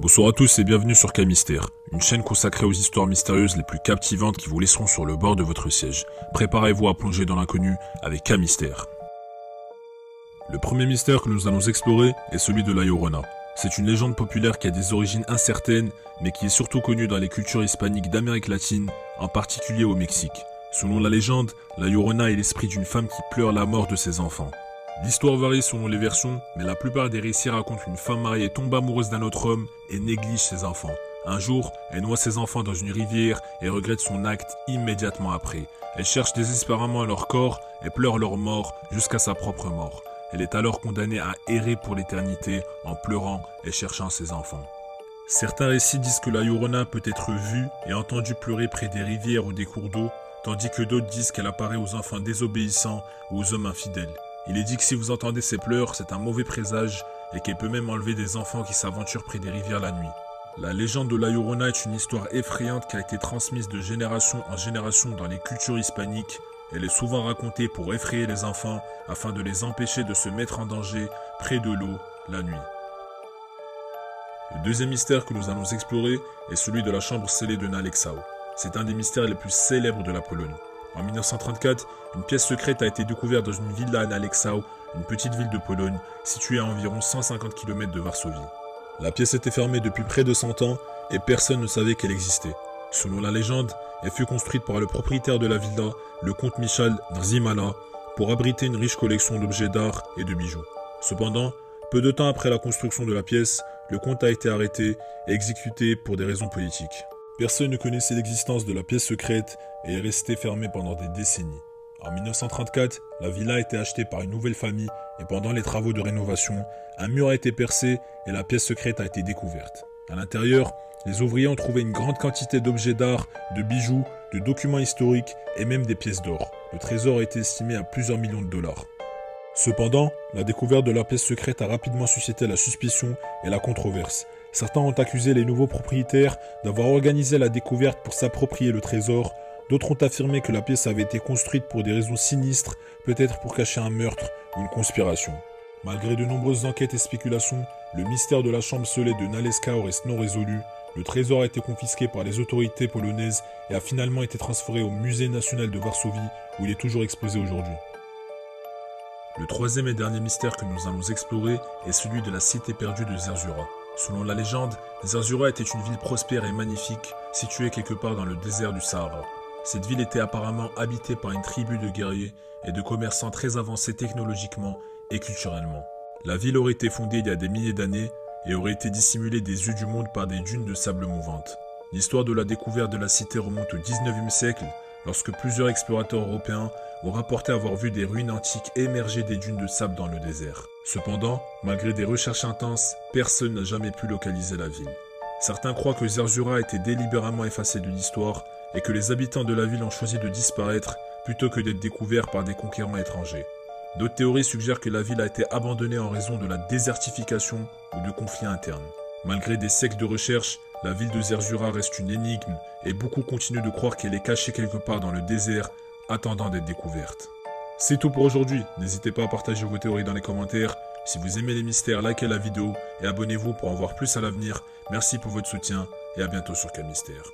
Bonsoir à tous et bienvenue sur K-Mystère, une chaîne consacrée aux histoires mystérieuses les plus captivantes qui vous laisseront sur le bord de votre siège. Préparez-vous à plonger dans l'inconnu avec K-Mystère. Le premier mystère que nous allons explorer est celui de La Llorona. C'est une légende populaire qui a des origines incertaines, mais qui est surtout connue dans les cultures hispaniques d'Amérique latine, en particulier au Mexique. Selon la légende, La Llorona est l'esprit d'une femme qui pleure la mort de ses enfants. L'histoire varie selon les versions, mais la plupart des récits racontent qu'une femme mariée tombe amoureuse d'un autre homme et néglige ses enfants. Un jour, elle noie ses enfants dans une rivière et regrette son acte immédiatement après. Elle cherche désespérément leur corps et pleure leur mort jusqu'à sa propre mort. Elle est alors condamnée à errer pour l'éternité en pleurant et cherchant ses enfants. Certains récits disent que La Llorona peut être vue et entendue pleurer près des rivières ou des cours d'eau, tandis que d'autres disent qu'elle apparaît aux enfants désobéissants ou aux hommes infidèles. Il est dit que si vous entendez ses pleurs, c'est un mauvais présage et qu'elle peut même enlever des enfants qui s'aventurent près des rivières la nuit. La légende de La Llorona est une histoire effrayante qui a été transmise de génération en génération dans les cultures hispaniques. Elle est souvent racontée pour effrayer les enfants afin de les empêcher de se mettre en danger près de l'eau la nuit. Le deuxième mystère que nous allons explorer est celui de la chambre scellée de Nalexao. C'est un des mystères les plus célèbres de la Pologne. En 1934, une pièce secrète a été découverte dans une villa à Nalexao, une petite ville de Pologne, située à environ 150 km de Varsovie. La pièce était fermée depuis près de 100 ans et personne ne savait qu'elle existait. Selon la légende, elle fut construite par le propriétaire de la villa, le comte Michal Drzymala, pour abriter une riche collection d'objets d'art et de bijoux. Cependant, peu de temps après la construction de la pièce, le comte a été arrêté et exécuté pour des raisons politiques. Personne ne connaissait l'existence de la pièce secrète et est restée fermée pendant des décennies. En 1934, la villa a été achetée par une nouvelle famille et pendant les travaux de rénovation, un mur a été percé et la pièce secrète a été découverte. À l'intérieur, les ouvriers ont trouvé une grande quantité d'objets d'art, de bijoux, de documents historiques et même des pièces d'or. Le trésor a été estimé à plusieurs millions de dollars. Cependant, la découverte de la pièce secrète a rapidement suscité la suspicion et la controverse. Certains ont accusé les nouveaux propriétaires d'avoir organisé la découverte pour s'approprier le trésor. D'autres ont affirmé que la pièce avait été construite pour des raisons sinistres, peut-être pour cacher un meurtre ou une conspiration. Malgré de nombreuses enquêtes et spéculations, le mystère de la chambre scellée de Nalexao reste non résolu. Le trésor a été confisqué par les autorités polonaises et a finalement été transféré au Musée national de Varsovie où il est toujours exposé aujourd'hui. Le troisième et dernier mystère que nous allons explorer est celui de la cité perdue de Zerzura. Selon la légende, Zerzura était une ville prospère et magnifique, située quelque part dans le désert du Sahara. Cette ville était apparemment habitée par une tribu de guerriers et de commerçants très avancés technologiquement et culturellement. La ville aurait été fondée il y a des milliers d'années et aurait été dissimulée des yeux du monde par des dunes de sable mouvantes. L'histoire de la découverte de la cité remonte au 19e siècle, lorsque plusieurs explorateurs européens ont rapporté avoir vu des ruines antiques émerger des dunes de sable dans le désert. Cependant, malgré des recherches intenses, personne n'a jamais pu localiser la ville. Certains croient que Zerzura a été délibérément effacée de l'histoire et que les habitants de la ville ont choisi de disparaître plutôt que d'être découverts par des conquérants étrangers. D'autres théories suggèrent que la ville a été abandonnée en raison de la désertification ou de conflits internes. Malgré des siècles de recherche, la ville de Zerzura reste une énigme et beaucoup continuent de croire qu'elle est cachée quelque part dans le désert, attendant d'être découverte. C'est tout pour aujourd'hui, n'hésitez pas à partager vos théories dans les commentaires. Si vous aimez les mystères, likez la vidéo et abonnez-vous pour en voir plus à l'avenir. Merci pour votre soutien et à bientôt sur K-Mystère.